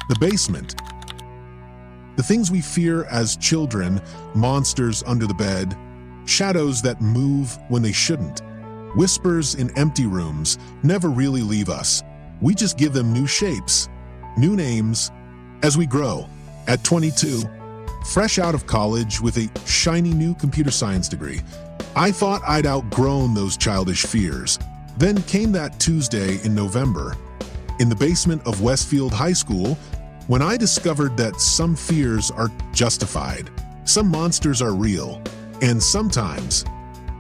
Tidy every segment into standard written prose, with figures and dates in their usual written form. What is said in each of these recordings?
The basement. The things we fear as children, monsters under the bed, shadows that move when they shouldn't, whispers in empty rooms never really leave us. We just give them new shapes, new names, as we grow. At 22, fresh out of college with a shiny new computer science degree, I thought I'd outgrown those childish fears. Then came that Tuesday in November, in the basement of Westfield High School, when I discovered that some fears are justified, some monsters are real, and sometimes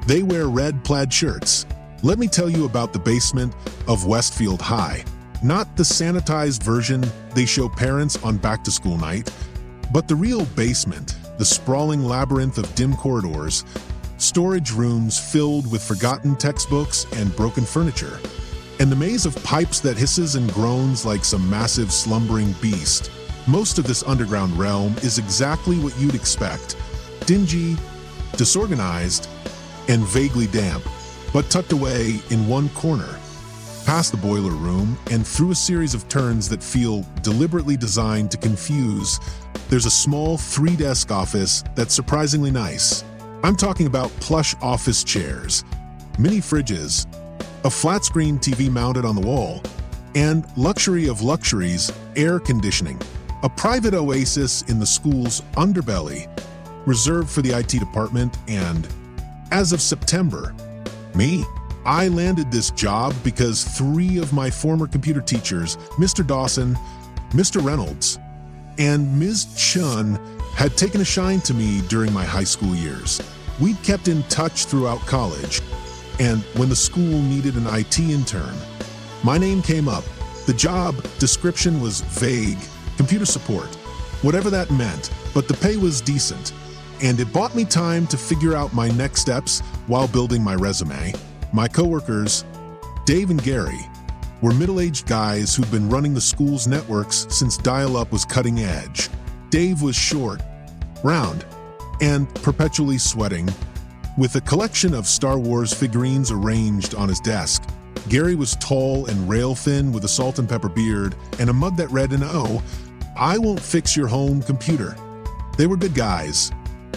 they wear red plaid shirts. Let me tell you about the basement of Westfield High. Not the sanitized version they show parents on back-to-school night, but the real basement, the sprawling labyrinth of dim corridors, storage rooms filled with forgotten textbooks and broken furniture, and the maze of pipes that hisses and groans like some massive slumbering beast. Most of this underground realm is exactly what you'd expect: dingy, disorganized, and vaguely damp, but tucked away in one corner, past the boiler room and through a series of turns that feel deliberately designed to confuse. There's a small 3-desk office that's surprisingly nice. I'm talking about plush office chairs, mini fridges, a flat-screen TV mounted on the wall, and luxury of luxuries, air conditioning. A private oasis in the school's underbelly, reserved for the IT department. And as of September, I landed this job because 3 of my former computer teachers, Mr. Dawson, Mr. Reynolds, and Ms. Chun, had taken a shine to me during my high school years. We'd kept in touch throughout college, and when the school needed an IT intern, my name came up. The job description was vague, computer support, whatever that meant, but the pay was decent, and it bought me time to figure out my next steps while building my resume. My coworkers, Dave and Gary, were middle-aged guys who'd been running the school's networks since dial-up was cutting edge. Dave was short, round, and perpetually sweating, with a collection of Star Wars figurines arranged on his desk. Gary was tall and rail-thin with a salt and pepper beard and a mug that read in O, "I won't fix your home computer." They were good guys,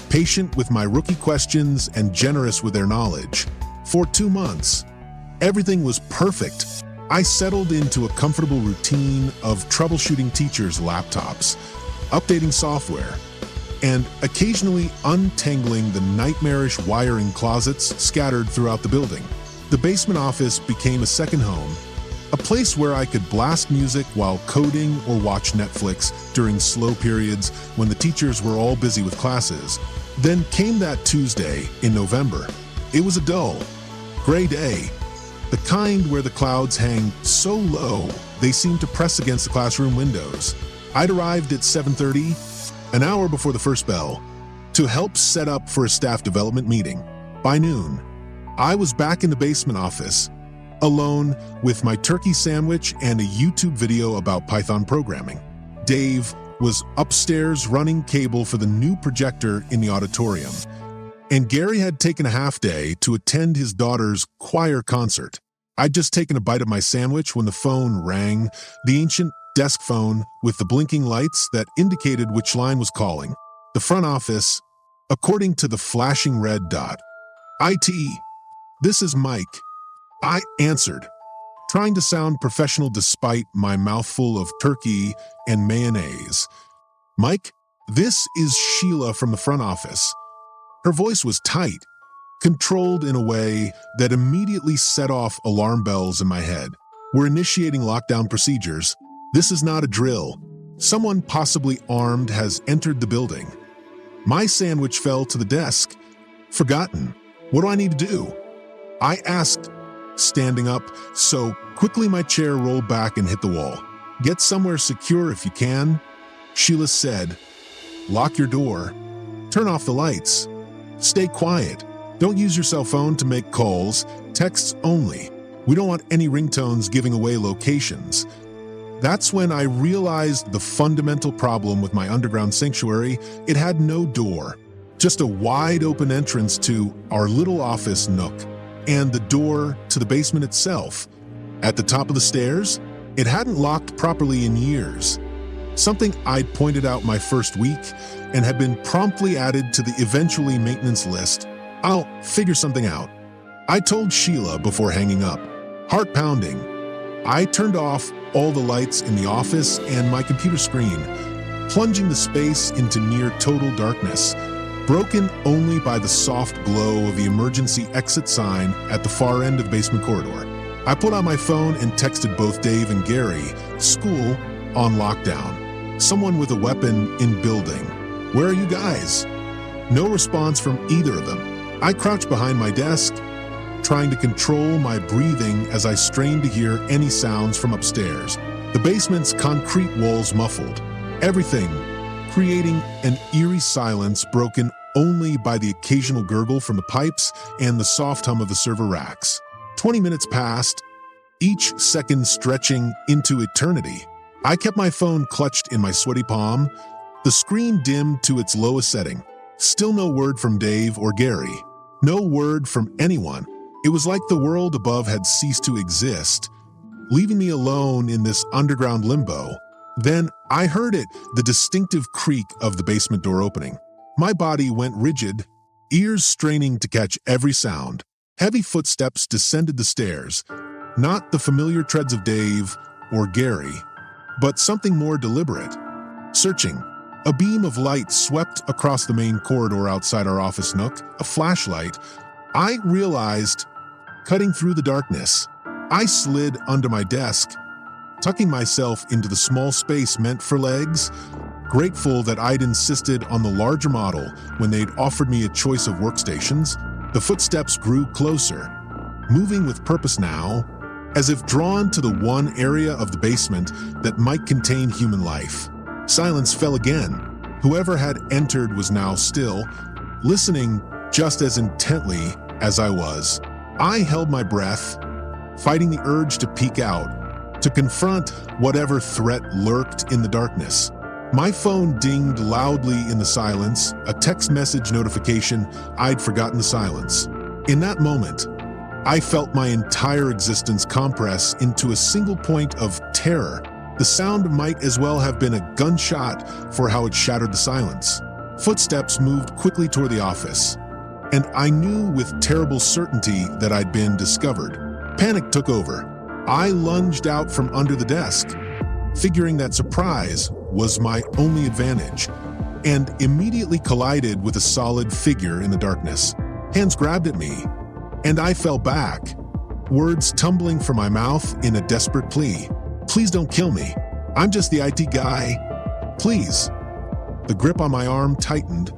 patient with my rookie questions and generous with their knowledge. For 2 months, everything was perfect. I settled into a comfortable routine of troubleshooting teachers' laptops, updating software, and occasionally untangling the nightmarish wiring closets scattered throughout the building. The basement office became a second home, a place where I could blast music while coding or watch Netflix during slow periods when the teachers were all busy with classes. Then came that Tuesday in November. It was a dull, gray day, the kind where the clouds hang so low they seem to press against the classroom windows. I'd arrived at 7:30, an hour before the first bell, to help set up for a staff development meeting. By noon, I was back in the basement office, alone with my turkey sandwich and a YouTube video about Python programming. Dave was upstairs running cable for the new projector in the auditorium, and Gary had taken a half day to attend his daughter's choir concert. I'd just taken a bite of my sandwich when the phone rang, the ancient desk phone with the blinking lights that indicated which line was calling. The front office, according to the flashing red dot. "IT, this is Mike." I answered, trying to sound professional despite my mouthful of turkey and mayonnaise. "Mike, this is Sheila from the front office." Her voice was tight, controlled in a way that immediately set off alarm bells in my head. "We're initiating lockdown procedures. This is not a drill. Someone possibly armed has entered the building." My sandwich fell to the desk. Forgotten. What do I need to do? I asked, standing up, so quickly my chair rolled back and hit the wall. "Get somewhere secure if you can," Sheila said. "Lock your door. Turn off the lights. Stay quiet. Don't use your cell phone to make calls. Texts only. We don't want any ringtones giving away locations." That's when I realized the fundamental problem with my underground sanctuary. It had no door, just a wide open entrance to our little office nook, and the door to the basement itself. At the top of the stairs, it hadn't locked properly in years. something I'd pointed out my first week and had been promptly added to the eventually maintenance list. I'll figure something out. I told Sheila before hanging up. Heart pounding. I turned off all the lights in the office and my computer screen, plunging the space into near total darkness, broken only by the soft glow of the emergency exit sign at the far end of the basement corridor. I pulled out my phone and texted both Dave and Gary, school on lockdown. Someone with a weapon in building. Where are you guys? No response from either of them. I crouched behind my desk, trying to control my breathing as I strained to hear any sounds from upstairs. The basement's concrete walls muffled, everything creating an eerie silence broken only by the occasional gurgle from the pipes and the soft hum of the server racks. 20 minutes passed, each second stretching into eternity. I kept my phone clutched in my sweaty palm, the screen dimmed to its lowest setting. Still no word from Dave or Gary. No word from anyone. It was like the world above had ceased to exist, leaving me alone in this underground limbo. Then I heard it, the distinctive creak of the basement door opening. My body went rigid, ears straining to catch every sound. Heavy footsteps descended the stairs, not the familiar treads of Dave or Gary, but something more deliberate. Searching. A beam of light swept across the main corridor outside our office nook, a flashlight. I realized, cutting through the darkness. I slid under my desk, tucking myself into the small space meant for legs, grateful that I'd insisted on the larger model when they'd offered me a choice of workstations. The footsteps grew closer, moving with purpose now, as if drawn to the one area of the basement that might contain human life. Silence fell again. Whoever had entered was now still, listening just as intently as I was. I held my breath, fighting the urge to peek out, to confront whatever threat lurked in the darkness. My phone dinged loudly in the silence, a text message notification I'd forgotten to silence. In that moment, I felt my entire existence compress into a single point of terror. The sound might as well have been a gunshot for how it shattered the silence. Footsteps moved quickly toward the office, and I knew with terrible certainty that I'd been discovered. Panic took over. I lunged out from under the desk, figuring that surprise was my only advantage, and immediately collided with a solid figure in the darkness. Hands grabbed at me, and I fell back, words tumbling from my mouth in a desperate plea. Please don't kill me. I'm just the IT guy. Please. The grip on my arm tightened,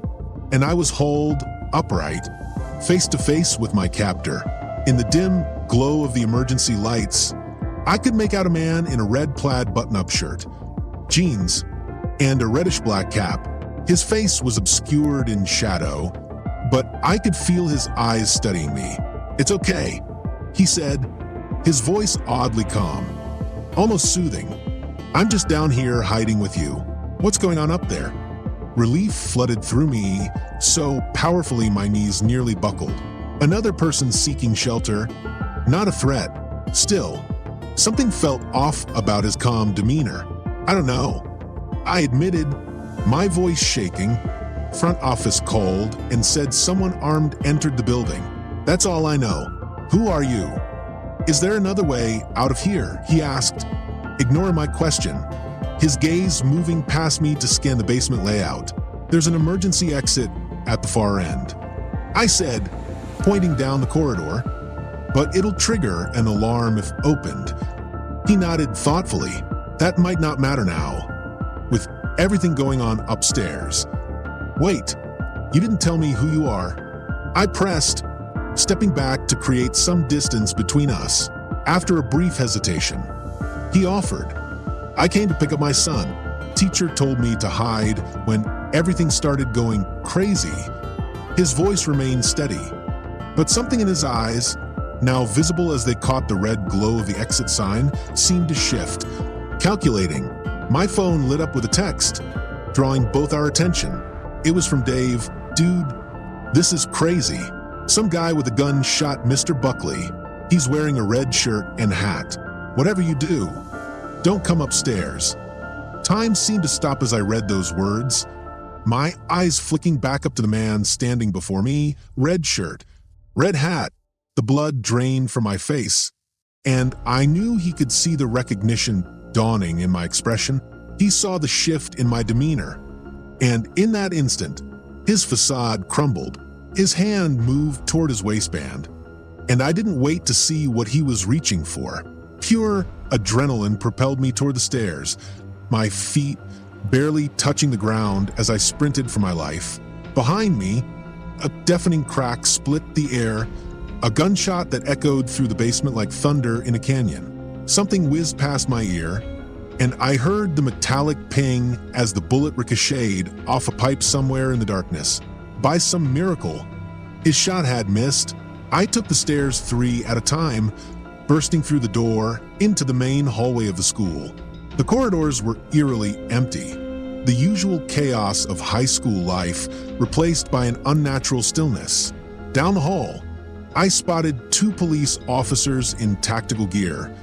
and I was hauled upright, face to face with my captor. In the dim glow of the emergency lights, I could make out a man in a red plaid button-up shirt, jeans, and a reddish-black cap. His face was obscured in shadow, but I could feel his eyes studying me. "It's okay," he said, his voice oddly calm, almost soothing. "I'm just down here hiding with you. What's going on up there?" Relief flooded through me so powerfully my knees nearly buckled. Another person seeking shelter, not a threat. Still, something felt off about his calm demeanor. "I don't know," I admitted, my voice shaking. Front office called and said someone armed entered the building. "That's all I know. Who are you?" "Is there another way out of here?" he asked, ignoring my question, his gaze moving past me to scan the basement layout. "There's an emergency exit at the far end," I said, pointing down the corridor, "but it'll trigger an alarm if opened." He nodded thoughtfully. "That might not matter now, with everything going on upstairs." "Wait, you didn't tell me who you are." I pressed, stepping back to create some distance between us. After a brief hesitation, he offered, "I came to pick up my son. Teacher told me to hide when everything started going crazy." His voice remained steady, but something in his eyes, now visible as they caught the red glow of the exit sign, seemed to shift. Calculating, my phone lit up with a text, drawing both our attention. It was from Dave. "Dude, this is crazy. Some guy with a gun shot Mr. Buckley. He's wearing a red shirt and hat. Whatever you do, don't come upstairs. Time seemed to stop as I read those words, my eyes flicking back up to the man standing before me, red shirt, red hat, the blood drained from my face. And I knew he could see the recognition dawning in my expression. He saw the shift in my demeanor. And in that instant, his facade crumbled. His hand moved toward his waistband. And I didn't wait to see what he was reaching for. Pure adrenaline propelled me toward the stairs, my feet barely touching the ground as I sprinted for my life. Behind me, a deafening crack split the air, a gunshot that echoed through the basement like thunder in a canyon. Something whizzed past my ear, and I heard the metallic ping as the bullet ricocheted off a pipe somewhere in the darkness. By some miracle, his shot had missed. I took the stairs 3 at a time, bursting through the door into the main hallway of the school. The corridors were eerily empty, the usual chaos of high school life replaced by an unnatural stillness. Down the hall, I spotted 2 police officers in tactical gear,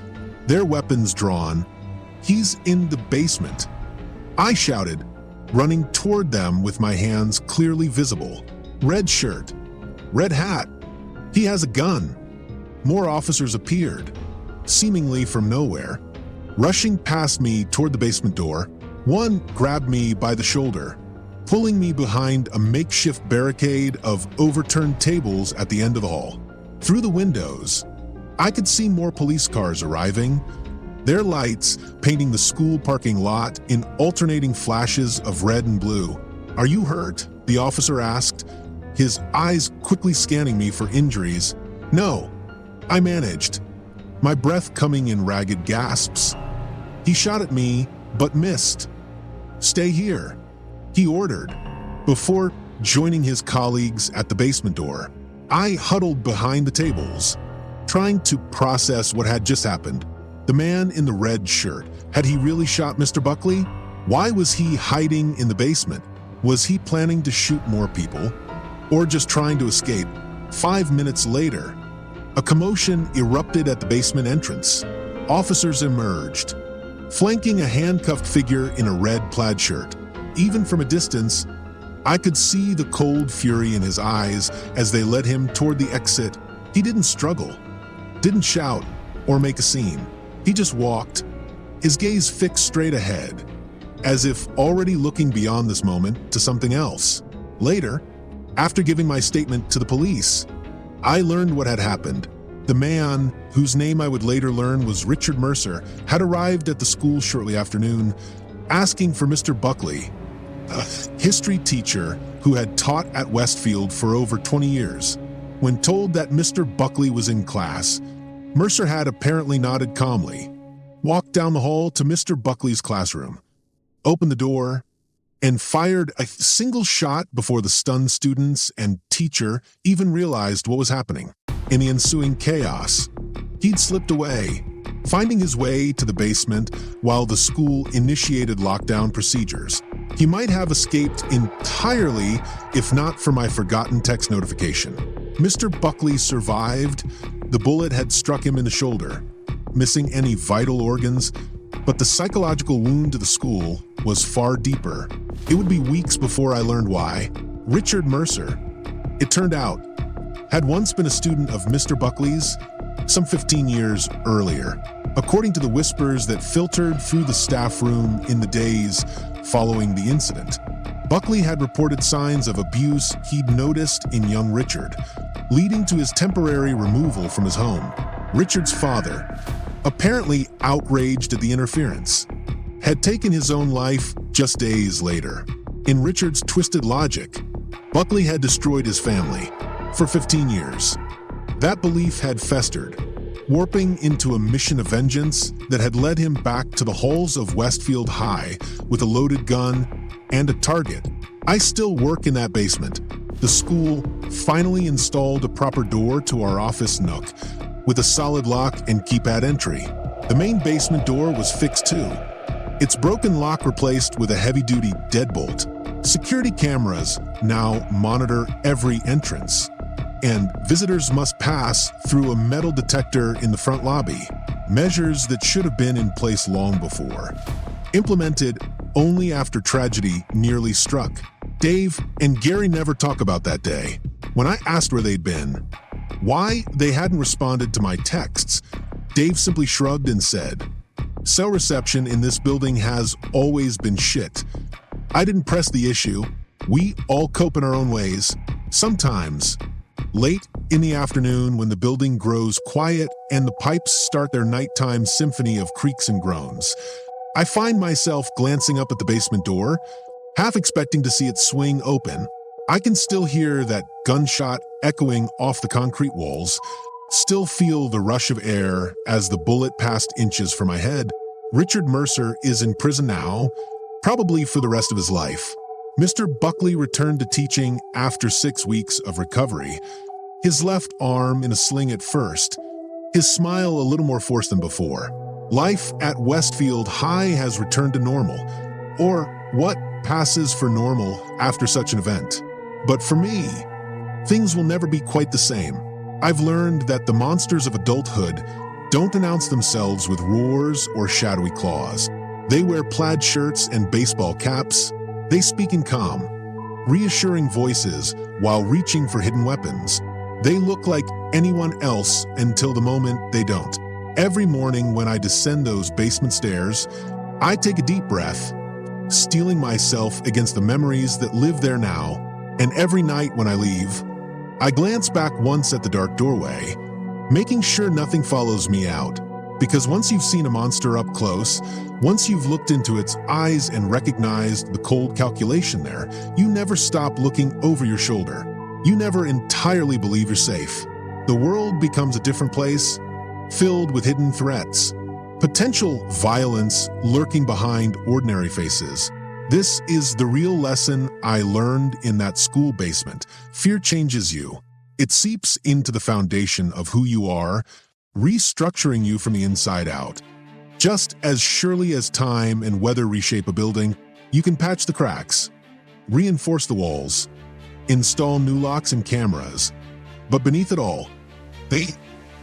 their weapons drawn. "He's in the basement," I shouted, running toward them with my hands clearly visible. "Red shirt, red hat. He has a gun." More officers appeared, seemingly from nowhere. Rushing past me toward the basement door, one grabbed me by the shoulder, pulling me behind a makeshift barricade of overturned tables at the end of the hall. Through the windows, I could see more police cars arriving, their lights painting the school parking lot in alternating flashes of red and blue. "Are you hurt?" the officer asked, his eyes quickly scanning me for injuries. "No," I managed, my breath coming in ragged gasps. He shot at me, but missed. "Stay here," he ordered. Before joining his colleagues at the basement door, I huddled behind the tables, trying to process what had just happened. The man in the red shirt, had he really shot Mr. Buckley? Why was he hiding in the basement? Was he planning to shoot more people? Or just trying to escape? 5 minutes later, a commotion erupted at the basement entrance. Officers emerged, flanking a handcuffed figure in a red plaid shirt. Even from a distance, I could see the cold fury in his eyes as they led him toward the exit. He didn't struggle, didn't shout or make a scene. He just walked, his gaze fixed straight ahead, as if already looking beyond this moment to something else. Later, after giving my statement to the police, I learned what had happened. The man, whose name I would later learn was Richard Mercer, had arrived at the school shortly after noon, asking for Mr. Buckley, a history teacher who had taught at Westfield for over 20 years. When told that Mr. Buckley was in class, Mercer had apparently nodded calmly, walked down the hall to Mr. Buckley's classroom, opened the door, and fired a single shot before the stunned students and teacher even realized what was happening. In the ensuing chaos, he'd slipped away, finding his way to the basement while the school initiated lockdown procedures. He might have escaped entirely if not for my forgotten text notification. Mr. Buckley survived. The bullet had struck him in the shoulder, missing any vital organs, but the psychological wound to the school was far deeper. It would be weeks before I learned why. Richard Mercer, it turned out, had once been a student of Mr. Buckley's some 15 years earlier, according to the whispers that filtered through the staff room in the days following the incident. Buckley had reported signs of abuse he'd noticed in young Richard, leading to his temporary removal from his home. Richard's father, apparently outraged at the interference, had taken his own life just days later. In Richard's twisted logic, Buckley had destroyed his family for 15 years. That belief had festered, warping into a mission of vengeance that had led him back to the halls of Westfield High with a loaded gun and a target. I still work in that basement. The school finally installed a proper door to our office nook with a solid lock and keypad entry. The main basement door was fixed too, its broken lock replaced with a heavy-duty deadbolt. Security cameras now monitor every entrance, and visitors must pass through a metal detector in the front lobby, measures that should have been in place long before. Implemented only after tragedy nearly struck. Dave and Gary never talk about that day. When I asked where they'd been, why they hadn't responded to my texts, Dave simply shrugged and said, "Cell reception in this building has always been shit." I didn't press the issue. We all cope in our own ways. Sometimes, late in the afternoon when the building grows quiet and the pipes start their nighttime symphony of creaks and groans, I find myself glancing up at the basement door, half expecting to see it swing open. I can still hear that gunshot echoing off the concrete walls, still feel the rush of air as the bullet passed inches from my head. Richard Mercer is in prison now, probably for the rest of his life. Mr. Buckley returned to teaching after 6 weeks of recovery, his left arm in a sling at first, his smile a little more forced than before. Life at Westfield High has returned to normal, or what passes for normal after such an event. But for me, things will never be quite the same. I've learned that the monsters of adulthood don't announce themselves with roars or shadowy claws. They wear plaid shirts and baseball caps. They speak in calm, reassuring voices while reaching for hidden weapons. They look like anyone else until the moment they don't. Every morning when I descend those basement stairs, I take a deep breath, steeling myself against the memories that live there now. And every night when I leave, I glance back once at the dark doorway, making sure nothing follows me out. Because once you've seen a monster up close, once you've looked into its eyes and recognized the cold calculation there, you never stop looking over your shoulder. You never entirely believe you're safe. The world becomes a different place, filled with hidden threats, potential violence lurking behind ordinary faces. This is the real lesson I learned in that school basement. Fear changes you. It seeps into the foundation of who you are, restructuring you from the inside out. Just as surely as time and weather reshape a building, you can patch the cracks, reinforce the walls, install new locks and cameras. But beneath it all, the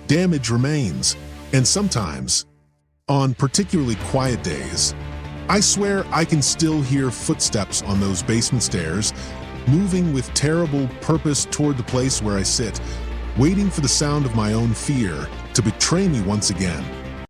damage remains. And sometimes, on particularly quiet days, I swear I can still hear footsteps on those basement stairs, moving with terrible purpose toward the place where I sit, waiting for the sound of my own fear to betray me once again.